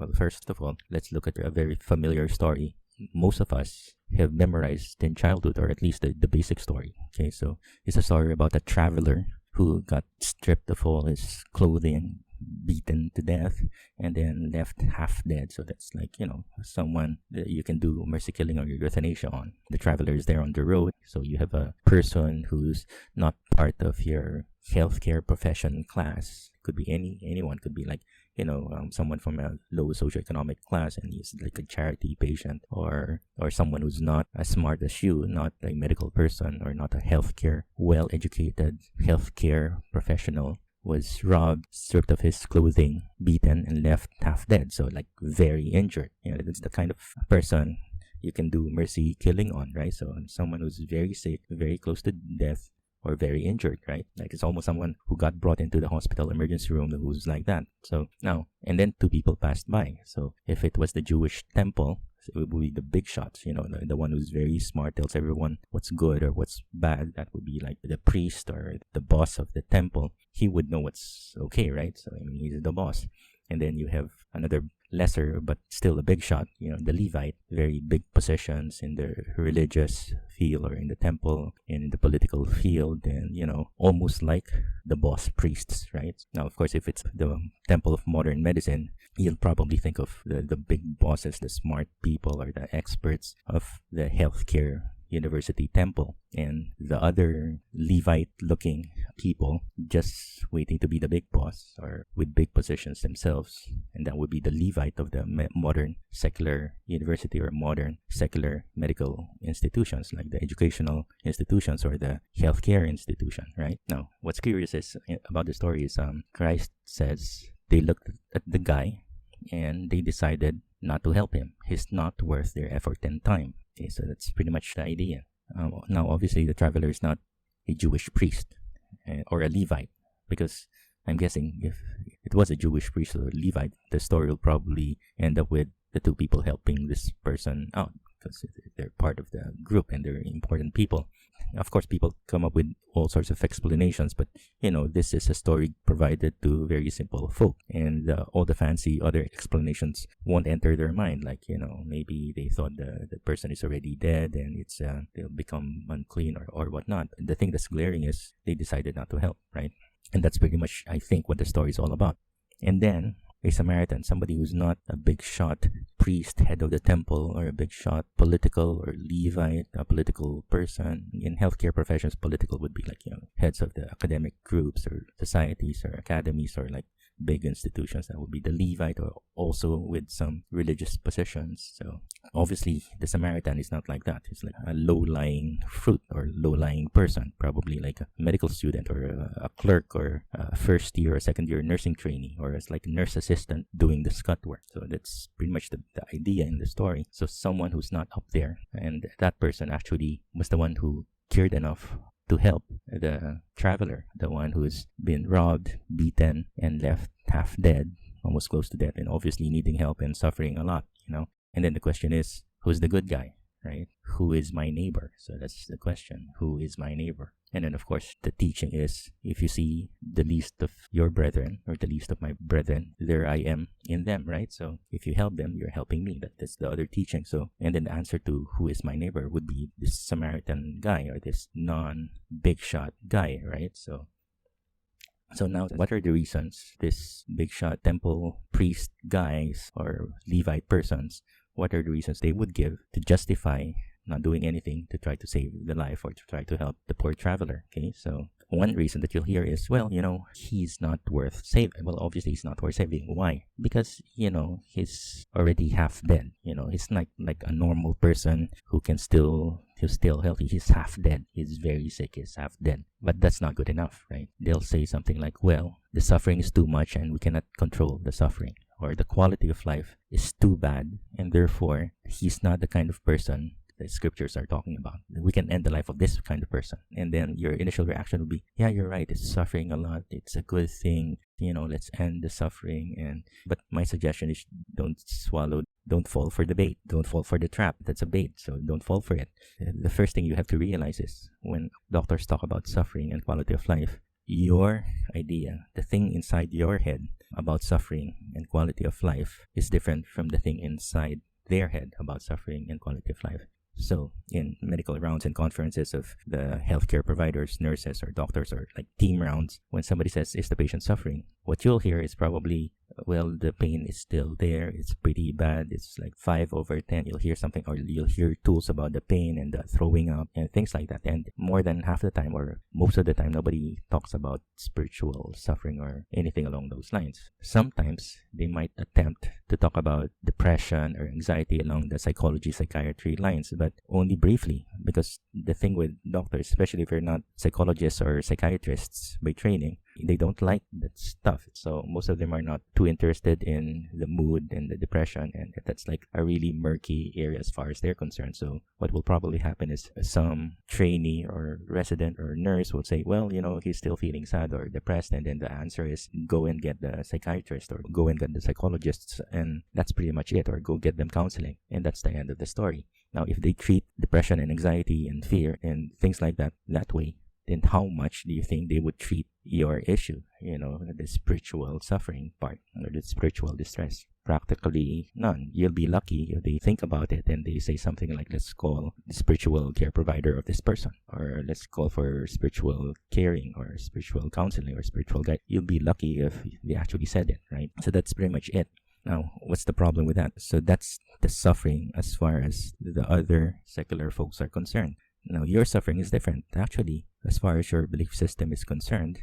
Well, first of all, let's look at a very familiar story. Most of us have memorized in childhood, or at least the basic story. Okay, so it's a story about a traveler who got stripped of all his clothing, beaten to death, and then left half dead. So that's like, someone that you can do mercy killing or euthanasia on. The traveler is there on the road, so you have a person who's not part of your healthcare profession class. Could be anyone. Could be like, someone from a low socioeconomic class, and he's like a charity patient, or someone who's not as smart as you, not a medical person, or not a well-educated healthcare professional, was robbed, stripped of his clothing, beaten, and left half dead. So like very injured. That's the kind of person you can do mercy killing on, right? So someone who's very sick, very close to death, or very injured, right? Like it's almost someone who got brought into the hospital emergency room who's like that. So now, and then two people passed by. So if it was the Jewish temple, it would be the big shots, the one who's very smart, tells everyone what's good or what's bad. That would be like the priest or the boss of the temple. He would know what's okay, right? So he's the boss. And then you have another lesser but still a big shot, the Levite, very big positions in the religious field or in the temple and in the political field, and almost like the boss priests, right? Now, of course, if it's the temple of modern medicine, you'll probably think of the big bosses, the smart people or the experts of the healthcare university temple, and the other Levite-looking people just waiting to be the big boss or with big positions themselves, and that would be the Levite of the modern secular university or modern secular medical institutions, like the educational institutions or the healthcare institution, right? Now, what's curious is about the story is Christ says they looked at the guy and they decided not to help him. He's not worth their effort and time. Okay, so that's pretty much the idea. Now, obviously, the traveler is not a Jewish priest or a Levite, because I'm guessing if it was a Jewish priest or a Levite, the story will probably end up with the two people helping this person out, because they're part of the group and they're important people. Of course, people come up with all sorts of explanations, but this is a story provided to very simple folk, and all the fancy other explanations won't enter their mind. Like, maybe they thought the person is already dead and it's they'll become unclean or whatnot. The thing that's glaring is they decided not to help, right? And that's pretty much, I think, what the story is all about. And then a Samaritan, somebody who's not a big shot priest, head of the temple, or a big shot political or Levite, a political person. In healthcare professions, political would be like, heads of the academic groups or societies or academies or like big institutions. That would be the Levite, or also with some religious positions. So obviously the Samaritan is not like that. It's like a low-lying fruit or low-lying person, probably like a medical student or a clerk or a first year or second year nursing trainee, or it's like a nurse assistant doing the scut work. So that's pretty much the idea in the story. So someone who's not up there, and that person actually was the one who cared enough to help the traveler, the one who's been robbed, beaten, and left half dead, almost close to death, and obviously needing help and suffering a lot, And then the question is, who's the good guy, right? Who is my neighbor? So that's the question. Who is my neighbor? And then, of course, the teaching is, if you see the least of your brethren, or the least of my brethren, there I am in them, right? So if you help them, you're helping me. That's the other teaching. So, and then the answer to who is my neighbor would be this Samaritan guy, or this non-big shot guy, right? So now, what are the reasons this big shot temple priest guys or Levite persons, what are the reasons they would give to justify not doing anything to try to save the life or to try to help the poor traveler? Okay, so one reason that you'll hear is, well, he's not worth saving. Well, obviously he's not worth saving. Why? Because, he's already half dead. He's not like a normal person who he's still healthy. He's half dead. He's very sick. He's half dead. But that's not good enough, right? They'll say something like, well, the suffering is too much and we cannot control the suffering, or the quality of life is too bad, and therefore he's not the kind of person the scriptures are talking about. We can end the life of this kind of person. And then your initial reaction would be, yeah, you're right, it's suffering a lot, it's a good thing, let's end the suffering. But my suggestion is, don't fall for the bait, don't fall for the trap. That's a bait, so don't fall for it. The first thing you have to realize is, when doctors talk about suffering and quality of life, your idea, the thing inside your head, about suffering and quality of life is different from the thing inside their head about suffering and quality of life. So in medical rounds and conferences of the healthcare providers, nurses, or doctors, or like team rounds, when somebody says, is the patient suffering? What you'll hear is probably, well, the pain is still there. It's pretty bad. It's like 5/10. You'll hear something, or you'll hear tools about the pain and the throwing up and things like that. And more than half the time, or most of the time, nobody talks about spiritual suffering or anything along those lines. Sometimes they might attempt to talk about depression or anxiety along the psychology, psychiatry lines, but only briefly, because the thing with doctors, especially if you're not psychologists or psychiatrists by training, they don't like that stuff. So most of them are not too interested in the mood and the depression, and that's like a really murky area as far as they're concerned. So what will probably happen is some trainee or resident or nurse will say, well, he's still feeling sad or depressed, and then the answer is go and get the psychiatrist or go and get the psychologists, and that's pretty much it, or go get them counseling, and that's the end of the story. Now, if they treat depression and anxiety and fear and things like that way, then how much do you think they would treat your issue, the spiritual suffering part or the spiritual distress? Practically none. You'll be lucky if they think about it and they say something like, let's call the spiritual care provider of this person, or let's call for spiritual caring or spiritual counseling or spiritual guide. You'll be lucky if they actually said it, right? So that's pretty much it. Now, what's the problem with that? So that's the suffering as far as the other secular folks are concerned. Now, your suffering is different. Actually, as far as your belief system is concerned,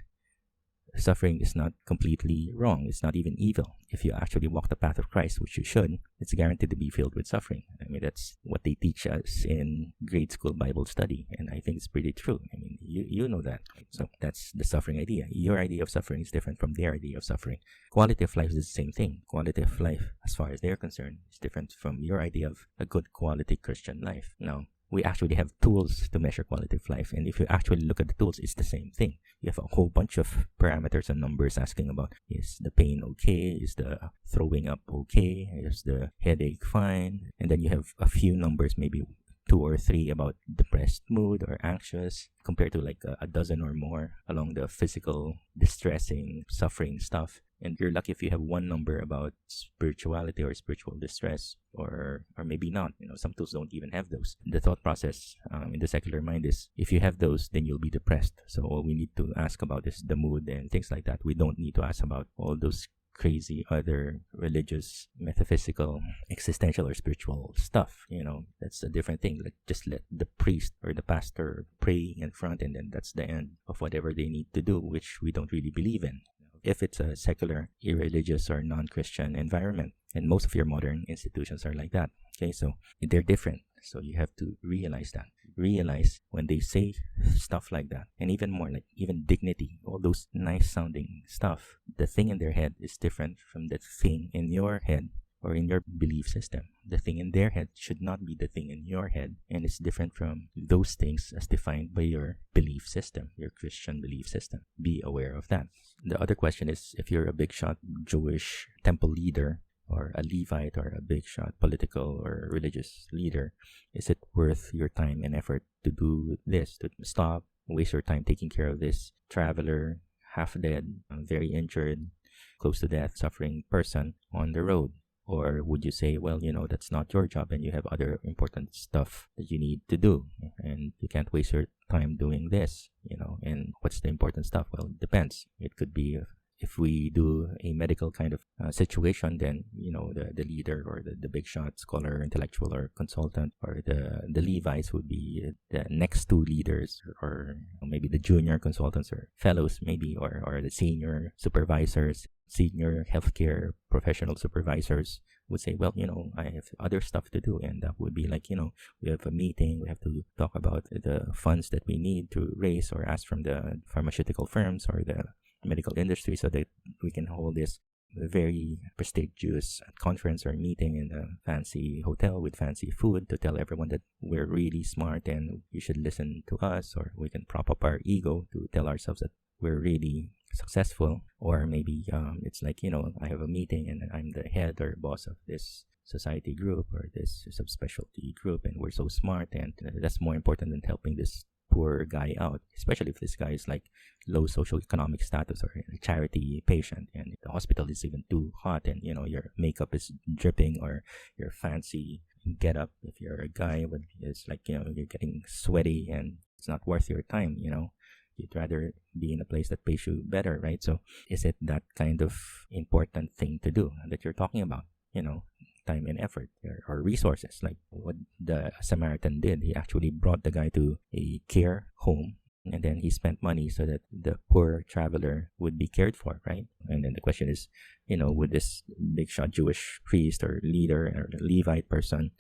suffering is not completely wrong. It's not even evil. If you actually walk the path of Christ, which you should, it's guaranteed to be filled with suffering. I mean, that's what they teach us in grade school Bible study, and I think it's pretty true. I mean, you know that. So that's the suffering idea. Your idea of suffering is different from their idea of suffering. Quality of life is the same thing. Quality of life, as far as they're concerned, is different from your idea of a good quality Christian life. Now, we actually have tools to measure quality of life, and if you actually look at the tools, it's the same thing. You have a whole bunch of parameters and numbers asking about, is the pain okay? Is the throwing up okay? Is the headache fine? And then you have a few numbers, maybe 2 or 3 about depressed mood or anxious, compared to like a dozen or more along the physical, distressing, suffering stuff. And you're lucky if you have 1 number about spirituality or spiritual distress, or maybe not. Some tools don't even have those. The thought process in the secular mind is, if you have those, then you'll be depressed. So all we need to ask about is the mood and things like that. We don't need to ask about all those crazy other religious, metaphysical, existential, or spiritual stuff. That's a different thing. Just let the priest or the pastor pray in front, and then that's the end of whatever they need to do, which we don't really believe in. If it's a secular, irreligious, or non-Christian environment, and most of your modern institutions are like that, okay, so they're different. So you have to realize that. Realize when they say stuff like that, and even more, like even dignity, all those nice sounding stuff, the thing in their head is different from the thing in your head or in your belief system. The thing in their head should not be the thing in your head, and it's different from those things as defined by your belief system, your Christian belief system. Be aware of that. The other question is, if you're a big shot Jewish temple leader, or a Levite, or a big shot political or religious leader, is it worth your time and effort to do this, to stop, waste your time taking care of this traveler, half dead, very injured, close to death, suffering person on the road? Or would you say, well, that's not your job, and you have other important stuff that you need to do, and you can't waste your time doing this, and what's the important stuff? Well, it depends. It could be, if we do a medical kind of situation, then, the leader or the big shot scholar, intellectual, or consultant, or the Levites would be the next 2 leaders, or maybe the junior consultants or fellows, maybe, or the senior supervisors, senior healthcare professional supervisors would say, well, I have other stuff to do, and that would be like, we have a meeting, we have to talk about the funds that we need to raise or ask from the pharmaceutical firms or the medical industry, so that we can hold this very prestigious conference or meeting in a fancy hotel with fancy food to tell everyone that we're really smart and you should listen to us, or we can prop up our ego to tell ourselves that we're really successful. Or maybe it's like, I have a meeting and I'm the head or boss of this society group or this subspecialty group, and we're so smart, and that's more important than helping this poor guy out, especially if this guy is like low socioeconomic status or a charity patient, and the hospital is even too hot, and your makeup is dripping, or your fancy get up if you're a guy, but it's like you're getting sweaty and it's not worth your time. You'd rather be in a place that pays you better, right? So is it that kind of important thing to do that you're talking about? Time and effort, or resources, like what the Samaritan did. He actually brought the guy to a care home, and then he spent money so that the poor traveler would be cared for, right? And then the question is, would this big shot Jewish priest or leader or Levite person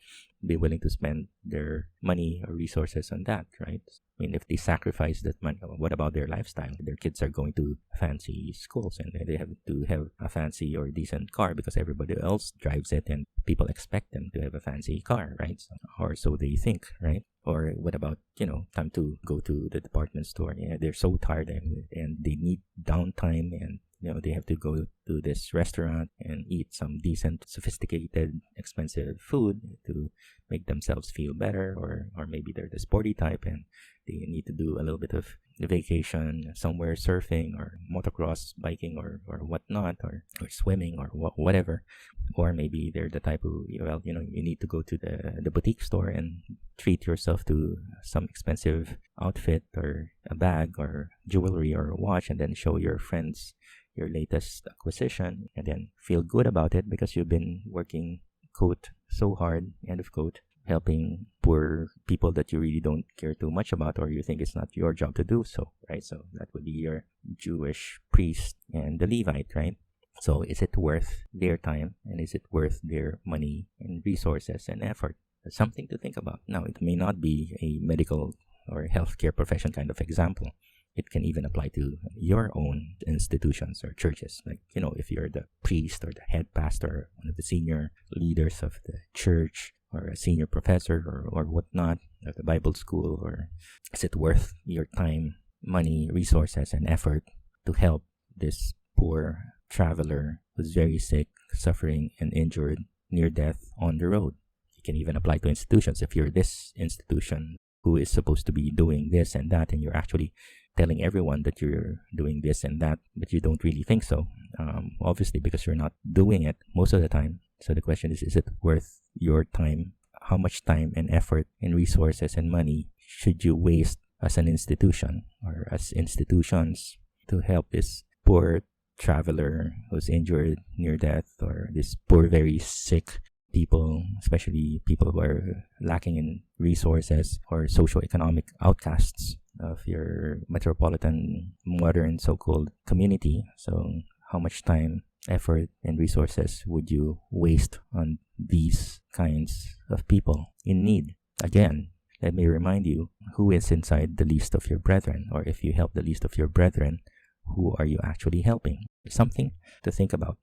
be willing to spend their money or resources on that, right? I mean, if they sacrifice that money, what about their lifestyle? Their kids are going to fancy schools, and they have to have a fancy or decent car because everybody else drives it, and people expect them to have a fancy car, right? Or so they think, right? Or what about, time to go to the department store? They're so tired, and they need downtime, and they have to go to this restaurant and eat some decent, sophisticated, expensive food to make themselves feel better, or maybe they're the sporty type and they need to do a little bit of vacation somewhere, surfing or motocross biking or whatnot, or swimming or whatever. Or maybe they're the type who, you need to go to the boutique store and treat yourself to some expensive outfit or a bag or jewelry or a watch, and then show your friends your latest acquisition, and then feel good about it because you've been working, quote, so hard, end of quote, helping poor people that you really don't care too much about, or you think it's not your job to do so, right? So that would be your Jewish priest and the Levite, right? So is it worth their time, and is it worth their money and resources and effort? That's something to think about. Now, it may not be a medical or healthcare profession kind of example. It can even apply to your own institutions or churches. Like, if you're the priest or the head pastor, one of the senior leaders of the church, or a senior professor or whatnot at the Bible school, or is it worth your time, money, resources, and effort to help this poor traveler who's very sick, suffering, and injured, near death on the road? It can even apply to institutions. If you're this institution who is supposed to be doing this and that, and you're actually telling everyone that you're doing this and that, but you don't really think so, obviously, because you're not doing it most of the time. So the question is it worth your time? How much time and effort and resources and money should you waste as an institution or as institutions to help this poor traveler who's injured, near death, or this poor, very sick people, especially people who are lacking in resources or socioeconomic outcasts of your metropolitan, modern, so-called community? So how much time, effort, and resources would you waste on these kinds of people in need? Again, let me remind you, who is inside the least of your brethren? Or if you help the least of your brethren, who are you actually helping? Something to think about.